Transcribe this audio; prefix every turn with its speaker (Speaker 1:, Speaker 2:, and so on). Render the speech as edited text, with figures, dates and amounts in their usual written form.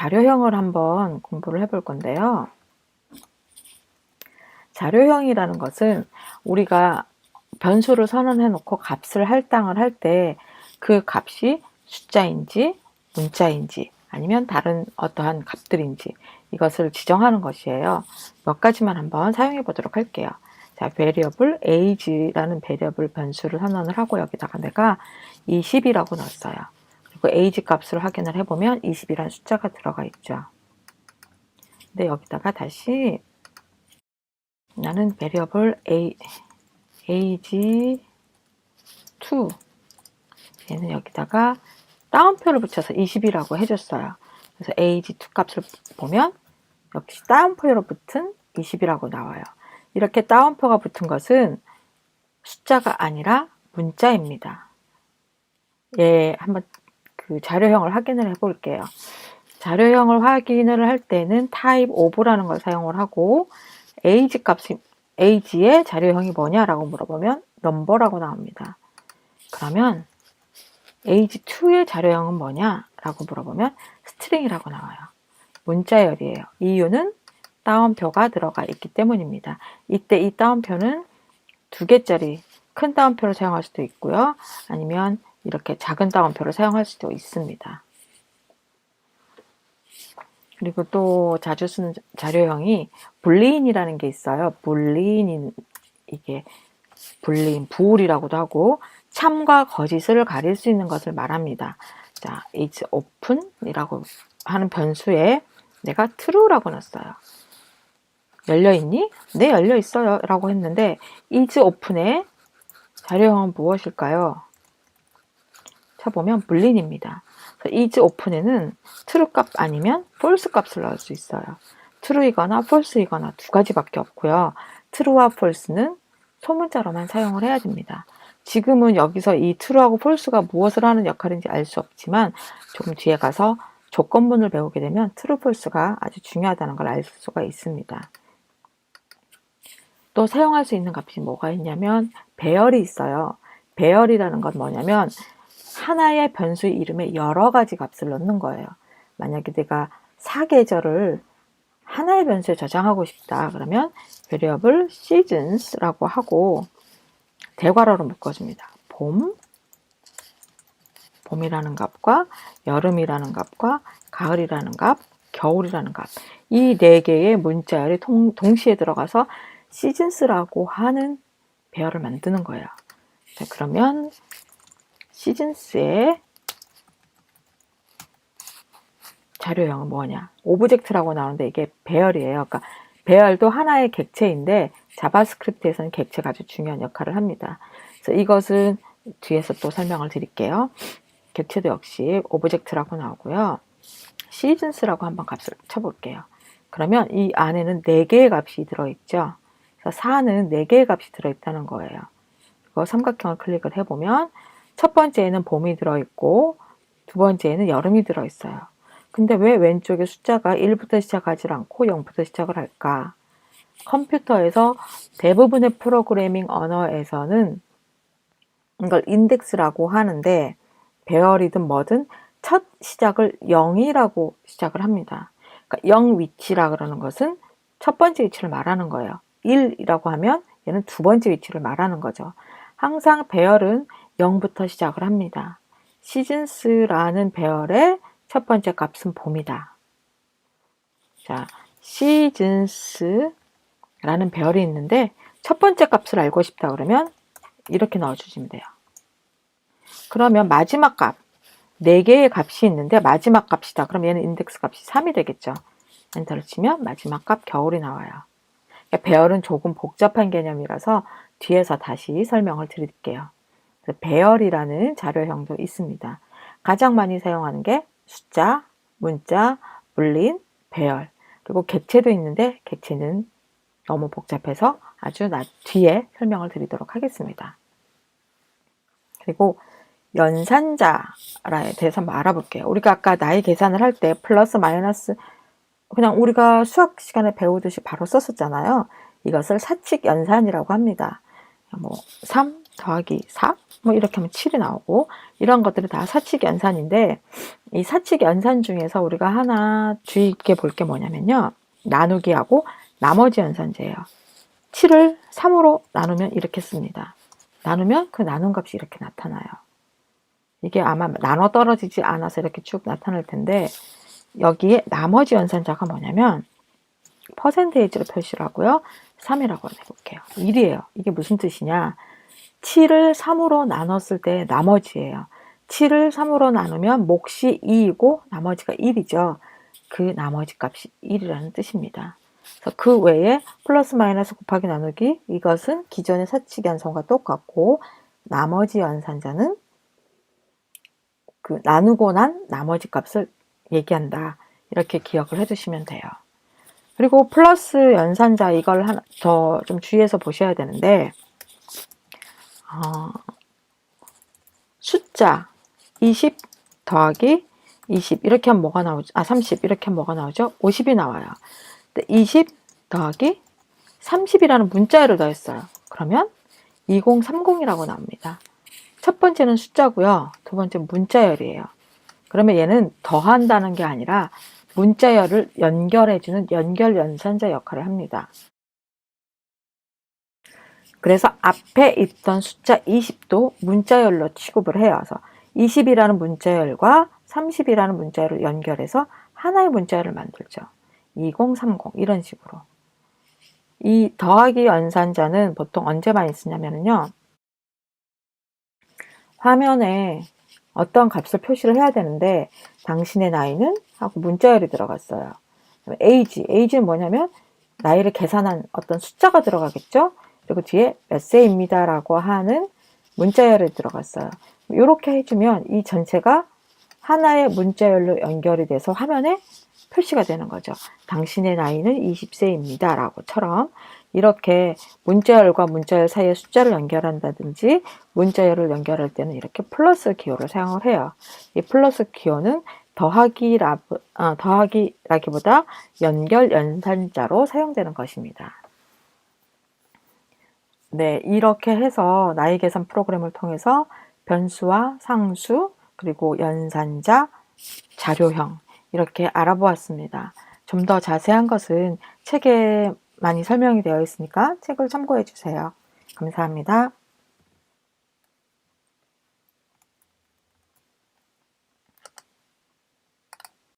Speaker 1: 자료형을 한번 공부를 해볼 건데요. 자료형이라는 것은 우리가 변수를 선언해 놓고 값을 할당을 할 때 그 값이 숫자인지 문자인지 아니면 다른 어떠한 값들인지 이것을 지정하는 것이에요. 몇 가지만 한번 사용해 보도록 할게요. 자, variable age라는 variable 변수를 선언을 하고 여기다가 내가 20이라고 넣었어요. 그리고 age 값을 확인을 해보면 20이라는 숫자가 들어가 있죠. 근데 여기다가 다시 나는 variable age2 얘는 여기다가 따옴표를 붙여서 20이라고 해줬어요. 그래서 age2 값을 보면 역시 따옴표로 붙은 20이라고 나와요. 이렇게 따옴표가 붙은 것은 숫자가 아니라 문자입니다. 예, 한번 그 자료형을 확인을 해 볼게요. 자료형을 확인을 할 때는 type of라는 걸 사용을 하고 age 값이 age의 자료형이 뭐냐라고 물어보면 number라고 나옵니다. 그러면 age2의 자료형은 뭐냐라고 물어보면 string이라고 나와요. 문자열이에요. 이유는 따옴표가 들어가 있기 때문입니다. 이때 이 따옴표는 2개짜리 큰 따옴표를 사용할 수도 있고요. 아니면 이렇게 작은 따옴표를 사용할 수도 있습니다. 그리고 또 자주 쓰는 자료형이 불리인이라는 게 있어요. 불리인, 이게 불리인, 부울이라고도 하고 참과 거짓을 가릴 수 있는 것을 말합니다. 자, is open이라고 하는 변수에 내가 true라고 넣었어요. 열려있니? 네, 열려있어요 라고 했는데 is open의 자료형은 무엇일까요? 쳐보면 불린입니다. is open에는 true 값 아니면 false 값을 넣을 수 있어요. true이거나 false이거나 두 가지밖에 없고요. true와 false는 소문자로만 사용을 해야 됩니다. 지금은 여기서 이 true하고 false가 무엇을 하는 역할인지 알 수 없지만 조금 뒤에 가서 조건문을 배우게 되면 true, false가 아주 중요하다는 걸 알 수가 있습니다. 또 사용할 수 있는 값이 뭐가 있냐면 배열이 있어요. 배열이라는 건 뭐냐면 하나의 변수 이름에 여러 가지 값을 넣는 거예요. 만약에 내가 사계절을 하나의 변수에 저장하고 싶다 그러면 variable seasons라고 하고 대괄호로 묶어줍니다. 봄이라는 값과 여름이라는 값과 가을이라는 값, 겨울이라는 값, 이 4개의 문자열이 동시에 들어가서 seasons라고 하는 배열을 만드는 거예요. 자, 그러면 시즌스의 자료형은 뭐냐? 오브젝트라고 나오는데 이게 배열이에요. 그러니까 배열도 하나의 객체인데 자바스크립트에서는 객체가 아주 중요한 역할을 합니다. 그래서 이것은 뒤에서 또 설명을 드릴게요. 객체도 역시 오브젝트라고 나오고요. 시즌스라고 한번 값을 쳐볼게요. 그러면 이 안에는 4개의 값이 들어있죠. 그래서 4는 4개의 값이 들어있다는 거예요. 그리고 삼각형을 클릭을 해보면 첫 번째에는 봄이 들어있고 두 번째에는 여름이 들어있어요. 근데 왜 왼쪽에 숫자가 1부터 시작하지 않고 0부터 시작을 할까? 컴퓨터에서 대부분의 프로그래밍 언어에서는 이걸 인덱스라고 하는데 배열이든 뭐든 첫 시작을 0이라고 시작을 합니다. 그러니까 0 위치라 그러는 것은 첫 번째 위치를 말하는 거예요. 1이라고 하면 얘는 두 번째 위치를 말하는 거죠. 항상 배열은 0부터 시작을 합니다. 시즌스라는 배열의 첫 번째 값은 봄이다. 자, 시즌스라는 배열이 있는데 첫 번째 값을 알고 싶다 그러면 이렇게 넣어주시면 돼요. 그러면 마지막 값, 4개의 값이 있는데 마지막 값이다. 그럼 얘는 인덱스 값이 3이 되겠죠. 엔터를 치면 마지막 값 겨울이 나와요. 그러니까 배열은 조금 복잡한 개념이라서 뒤에서 다시 설명을 드릴게요. 배열이라는 자료형도 있습니다. 가장 많이 사용하는 게 숫자, 문자, 불린, 배열, 그리고 객체도 있는데 객체는 너무 복잡해서 아주 뒤에 설명을 드리도록 하겠습니다. 그리고 연산자에 대해서 한번 알아볼게요. 우리가 아까 나이 계산을 할 때 플러스 마이너스 그냥 우리가 수학 시간에 배우듯이 바로 썼었잖아요. 이것을 사칙 연산이라고 합니다. 뭐 3 더하기 4, 뭐 이렇게 하면 7이 나오고, 이런 것들이 다 사칙 연산인데, 이 사칙 연산 중에서 우리가 하나 주의 깊게 볼 게 뭐냐면요, 나누기하고 나머지 연산제예요. 7을 3으로 나누면 이렇게 씁니다. 나누면 그 나눈 값이 이렇게 나타나요. 이게 아마 나눠 떨어지지 않아서 이렇게 쭉 나타날 텐데, 여기에 나머지 연산자가 뭐냐면 퍼센테이지로 표시를 하고요. 3이라고 해볼게요. 1이에요. 이게 무슨 뜻이냐? 7을 3으로 나눴을 때 나머지예요. 7을 3으로 나누면 몫이 2이고 나머지가 1이죠. 그 나머지 값이 1이라는 뜻입니다. 그래서 그 외에 플러스 마이너스 곱하기 나누기, 이것은 기존의 사칙 연산과 똑같고, 나머지 연산자는 그 나누고 난 나머지 값을 얘기한다. 이렇게 기억을 해두시면 돼요. 그리고 플러스 연산자, 이걸 하나 더 좀 주의해서 보셔야 되는데, 숫자 20 더하기 20 이렇게 하면 뭐가 나오죠? 30 이렇게 하면 뭐가 나오죠? 50이 나와요. 근데 20 더하기 30이라는 문자열을 더했어요. 그러면 2030이라고 나옵니다. 첫 번째는 숫자고요. 두 번째는 문자열이에요. 그러면 얘는 더한다는 게 아니라 문자열을 연결해주는 연결 연산자 역할을 합니다. 그래서 앞에 있던 숫자 20도 문자열로 취급을 해요. 그래서 20이라는 문자열과 30이라는 문자열을 연결해서 하나의 문자열을 만들죠. 2030 이런 식으로. 이 더하기 연산자는 보통 언제 많이 쓰냐면요, 화면에 어떤 값을 표시를 해야 되는데 당신의 나이는 하고 문자열이 들어갔어요. age는 뭐냐면 나이를 계산한 어떤 숫자가 들어가겠죠. 그리고 뒤에 몇 세입니다 라고 하는 문자열이 들어갔어요. 이렇게 해주면 이 전체가 하나의 문자열로 연결이 돼서 화면에 표시가 되는 거죠. 당신의 나이는 20세입니다 라고처럼 이렇게 문자열과 문자열 사이에 숫자를 연결한다든지 문자열을 연결할 때는 이렇게 플러스 기호를 사용을 해요. 이 플러스 기호는 더하기라기보다 연결 연산자로 사용되는 것입니다. 네, 이렇게 해서 나이 계산 프로그램을 통해서 변수와 상수, 그리고 연산자, 자료형 이렇게 알아보았습니다. 좀 더 자세한 것은 책에 많이 설명이 되어 있으니까 책을 참고해 주세요. 감사합니다.